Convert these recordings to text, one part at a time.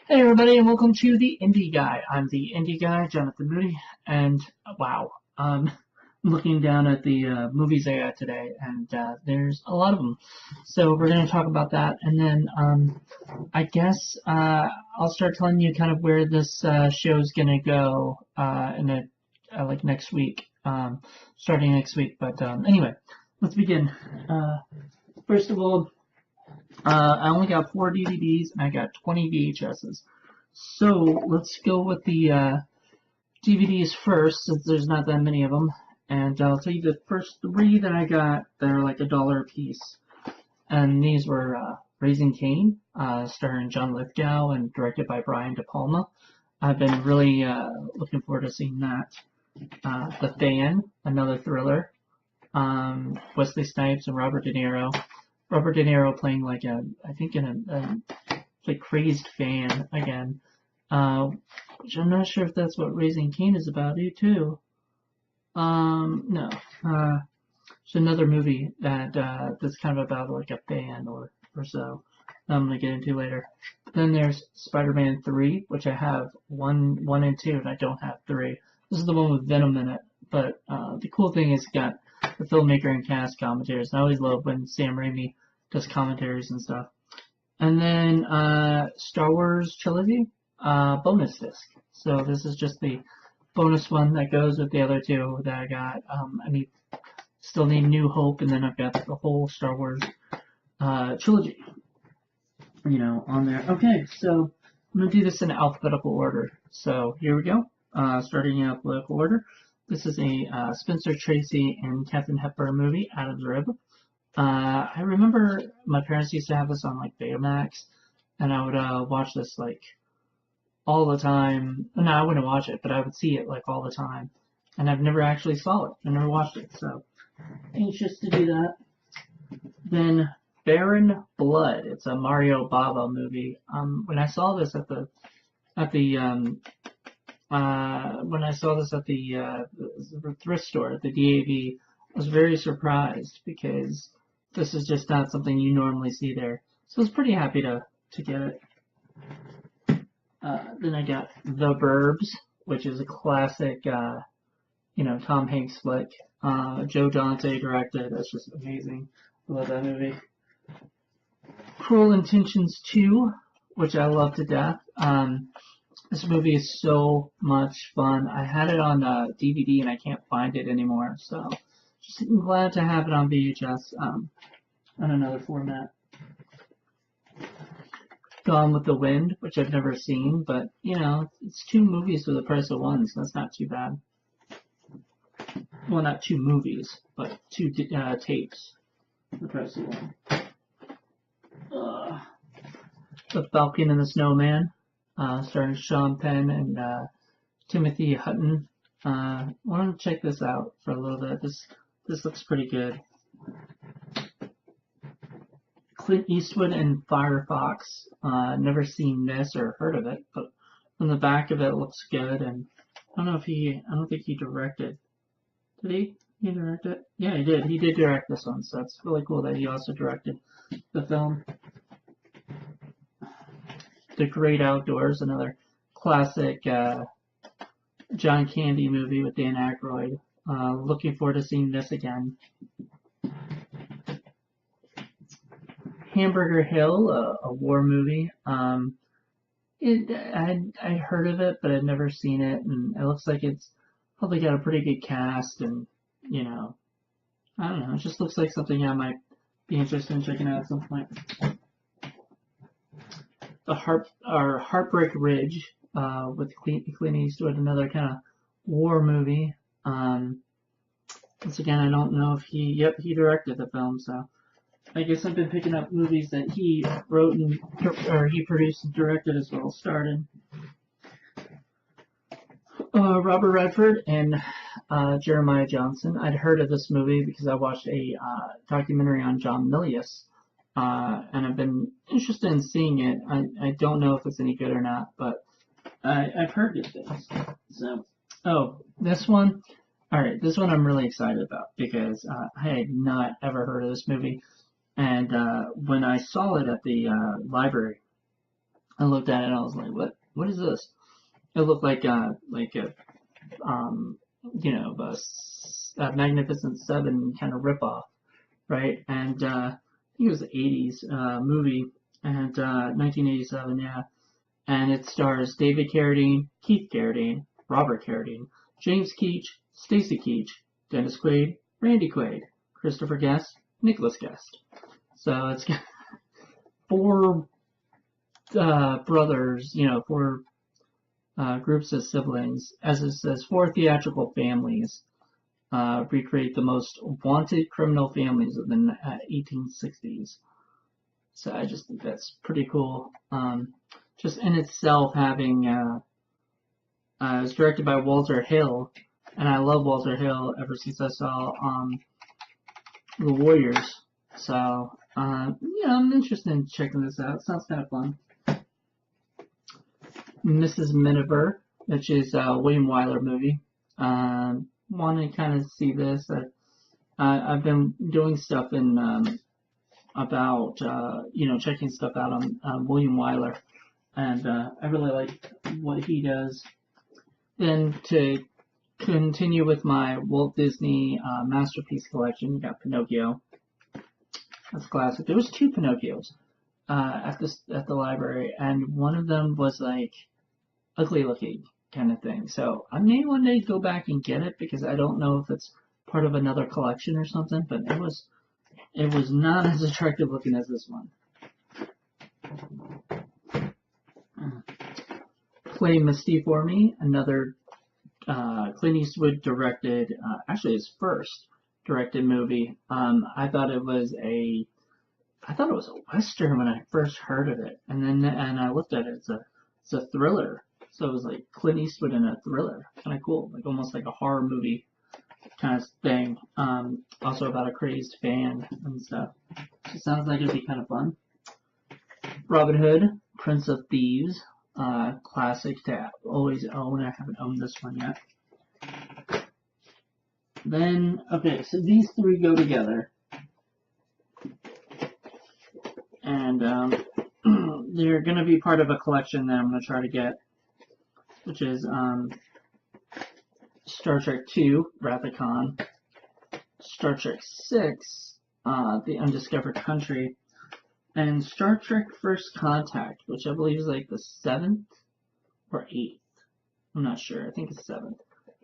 Hey everybody, and welcome to the Indie Guy. I'm the Indie Guy, Jonathan Moody, and wow, I'm looking down at the movies I got today, and there's a lot of them. So we're going to talk about that, and then I guess I'll start telling you kind of where this show's going to go in like next week, starting next week. But anyway, let's begin. First of all, I only got 4 DVDs and I got 20 VHSs. So let's go with the DVDs first, since there's not that many of them. And I'll tell you the first 3 that I got that are like $1 a piece. And these were Raising Cain, starring John Lithgow and directed by Brian De Palma. I've been really looking forward to seeing that. The Fan, another thriller. Wesley Snipes and Robert De Niro. Robert De Niro playing like I think in a like crazed fan again, which I'm not sure if that's what Raising Cain is about. You too? No. It's another movie that that's kind of about like a fan or so. That I'm gonna get into later. Then there's Spider-Man 3, which I have one and 2, and I don't have 3. This is the one with Venom in it. But the cool thing is, it got the filmmaker and cast commentaries. And I always love when Sam Raimi does commentaries and stuff. And then Star Wars Trilogy bonus disc. So this is just the bonus one that goes with the other 2 that I got. Still need New Hope, and then I've got the whole Star Wars trilogy, on there. Okay, so I'm gonna do this in alphabetical order. So here we go. Starting in alphabetical order. This is a Spencer Tracy and Katharine Hepburn movie, Adam's Rib. I remember my parents used to have this on like Betamax, and I would watch this like all the time. No, I wouldn't watch it, but I would see it like all the time. And I've never actually saw it. I never watched it, so anxious to do that. Then Baron Blood. It's a Mario Bava movie. When I saw this at the thrift store at the DAV, I was very surprised because this is just not something you normally see there. So I was pretty happy to get it. Then I got The Burbs, which is a classic, Tom Hanks flick. Joe Dante directed. That's just amazing. I love that movie. Cruel Intentions 2, which I love to death. This movie is so much fun. I had it on DVD and I can't find it anymore, so just glad to have it on VHS on another format. Gone with the Wind, which I've never seen, but it's 2 movies for the price of 1, so that's not too bad. Well, not 2 movies, but 2 tapes for the price of 1. The Falcon and the Snowman, starring Sean Penn and Timothy Hutton. I want to check this out for a little bit. This looks pretty good. Clint Eastwood and Firefox. Never seen this or heard of it, but from the back of it looks good. And I don't think he directed. Did he? He directed? Yeah, he did. He did direct this one, so it's really cool that he also directed the film. The Great Outdoors, another classic John Candy movie with Dan Aykroyd. Looking forward to seeing this again. Hamburger Hill, a war movie. I heard of it, but I'd never seen it, and it looks like it's probably got a pretty good cast, and I don't know. It just looks like something I might be interested in checking out at some point. Heartbreak Ridge with Clint Eastwood, another kind of war movie. Once again, I don't know if he directed the film, so I guess I've been picking up movies that he wrote or he produced and directed as well. Started Robert Redford and Jeremiah Johnson. I'd heard of this movie because I watched a documentary on John Milius. And I've been interested in seeing it. I don't know if it's any good or not, but I've heard good things. So, this one. Alright, this one I'm really excited about because I had not ever heard of this movie. And when I saw it at the library, I looked at it and I was like, what is this? It looked like a um, a Magnificent Seven kind of ripoff, right? And I think it was the 80s movie, and 1987, yeah. And it stars David Carradine, Keith Carradine, Robert Carradine, James Keach, Stacy Keach, Dennis Quaid, Randy Quaid, Christopher Guest, Nicholas Guest. So it's got four brothers, four groups of siblings, as it says, four theatrical families recreate the most wanted criminal families of the 1860s. So I just think that's pretty cool. Just in itself, having it was directed by Walter Hill, and I love Walter Hill ever since I saw The Warriors. So I'm interested in checking this out. It sounds kind of fun. Mrs. Miniver, which is a William Wyler movie. Want to kind of see this. I've been doing stuff in about checking stuff out on William Wyler, and I really like what he does. Then to continue with my Walt Disney masterpiece collection, you got Pinocchio. That's classic. There was two Pinocchios at the library, and one of them was like ugly looking kind of thing. So I may one day go back and get it because I don't know if it's part of another collection or something, but it was not as attractive looking as this one. Play Misty for Me, another Clint Eastwood directed, actually his first directed movie. I thought it was a Western when I first heard of it, and I looked at it. It's a thriller. So it was like Clint Eastwood in a thriller, kind of cool, like almost like a horror movie kind of thing. Also about a crazed fan and stuff. So it sounds like it'd be kind of fun. Robin Hood, Prince of Thieves, classic to always own. I haven't owned this one yet. Then, okay, so these three go together. And they're going to be part of a collection that I'm going to try to get, which is Star Trek II, Wrath of Khan, Star Trek VI, The Undiscovered Country, and Star Trek First Contact, which I believe is like the 7th or 8th. I'm not sure. I think it's 7th.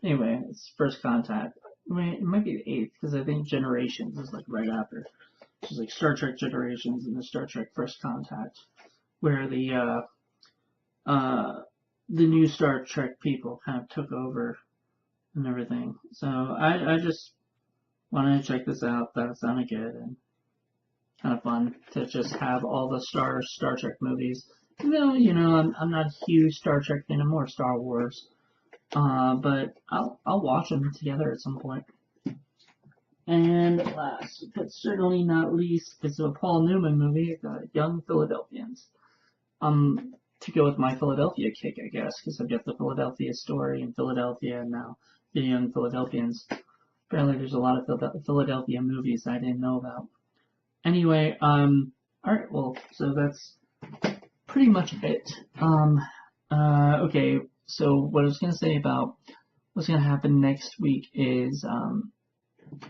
Anyway, it's First Contact. It might be the 8th because I think Generations is like right after. It's like Star Trek Generations and the Star Trek First Contact, where the new Star Trek people kind of took over and everything. So I just wanted to check this out. That sounded good and kind of fun to just have all the Star Trek movies. I'm not a huge Star Trek fan. I'm more Star Wars. But I'll watch them together at some point. And last, but certainly not least, is a Paul Newman movie, Young Philadelphians. To go with my Philadelphia kick, I guess, because I've got the Philadelphia Story in Philadelphia and now the Young Philadelphians. Apparently there's a lot of Philadelphia movies I didn't know about. Anyway, alright, well, so that's pretty much it. Okay, so what I was going to say about what's going to happen next week is,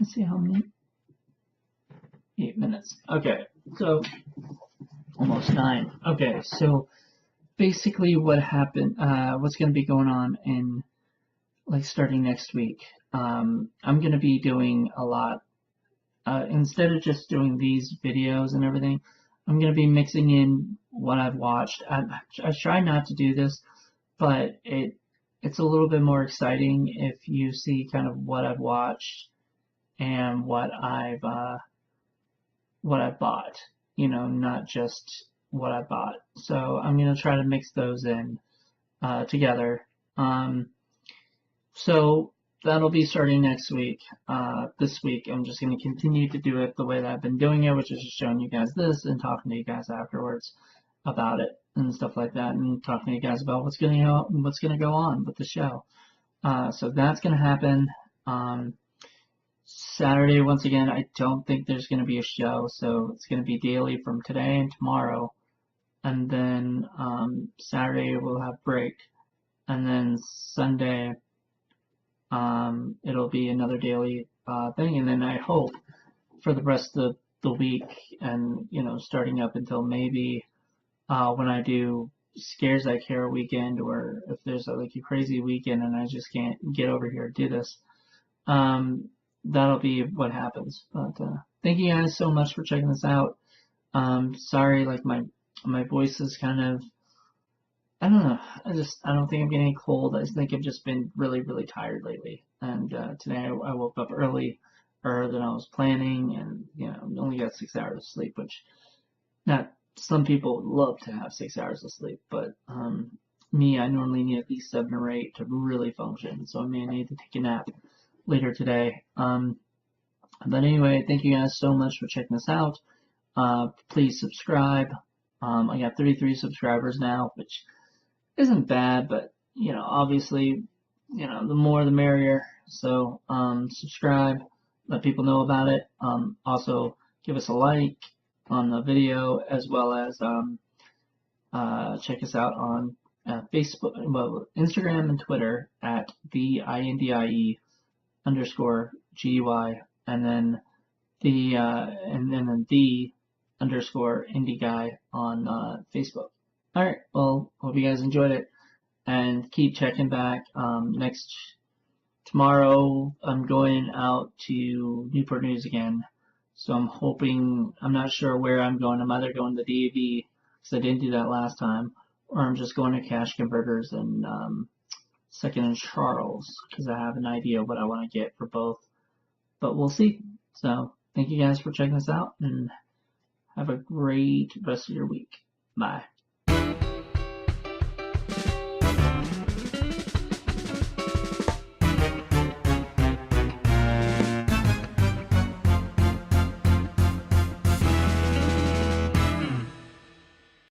let's see how many, 8 minutes. Okay, so almost 9. Okay, so basically what happened, what's going to be going on in, like, starting next week. I'm going to be doing a lot, instead of just doing these videos and everything, I'm going to be mixing in what I've watched. I try not to do this, but it's a little bit more exciting if you see kind of what I've watched and what I've bought, not just what I bought. So I'm going to try to mix those in together. So that'll be starting next week. This week I'm just going to continue to do it the way that I've been doing it, which is just showing you guys this and talking to you guys afterwards about it and stuff like that, and talking to you guys about what's going to go on with the show. So that's going to happen. Saturday, once again, I don't think there's going to be a show, so it's going to be daily from today and tomorrow and then Saturday we'll have break, and then Sunday it'll be another daily thing, and then I hope for the rest of the week, and starting up until maybe when I do Scares I Care weekend, or if there's like a crazy weekend and I just can't get over here to do this, that'll be what happens. But thank you guys so much for checking this out. Sorry, like my voice is kind of, I don't know. I don't think I'm getting a cold. I just think I've just been really, really tired lately. And today I woke up earlier than I was planning, and only got 6 hours of sleep, which not some people would love to have 6 hours of sleep, but me, I normally need at least 7 or 8 to really function. So I may need to take a nap later today. But anyway, thank you guys so much for checking this out. Please subscribe. I got 33 subscribers now, which isn't bad, but obviously, the more the merrier. So subscribe, let people know about it. Also give us a like on the video, as well as check us out on Facebook, well, Instagram and Twitter at the INDIE_GUY, and then the underscore indie guy on Facebook. All right. Well, hope you guys enjoyed it, and keep checking back. Tomorrow I'm going out to Newport News again, so I'm not sure where I'm going. I'm either going to DAV, because I didn't do that last time, or I'm just going to Cash Converters and Second and Charles, because I have an idea of what I want to get for both, but we'll see. So thank you guys for checking this out, and have a great rest of your week. Bye.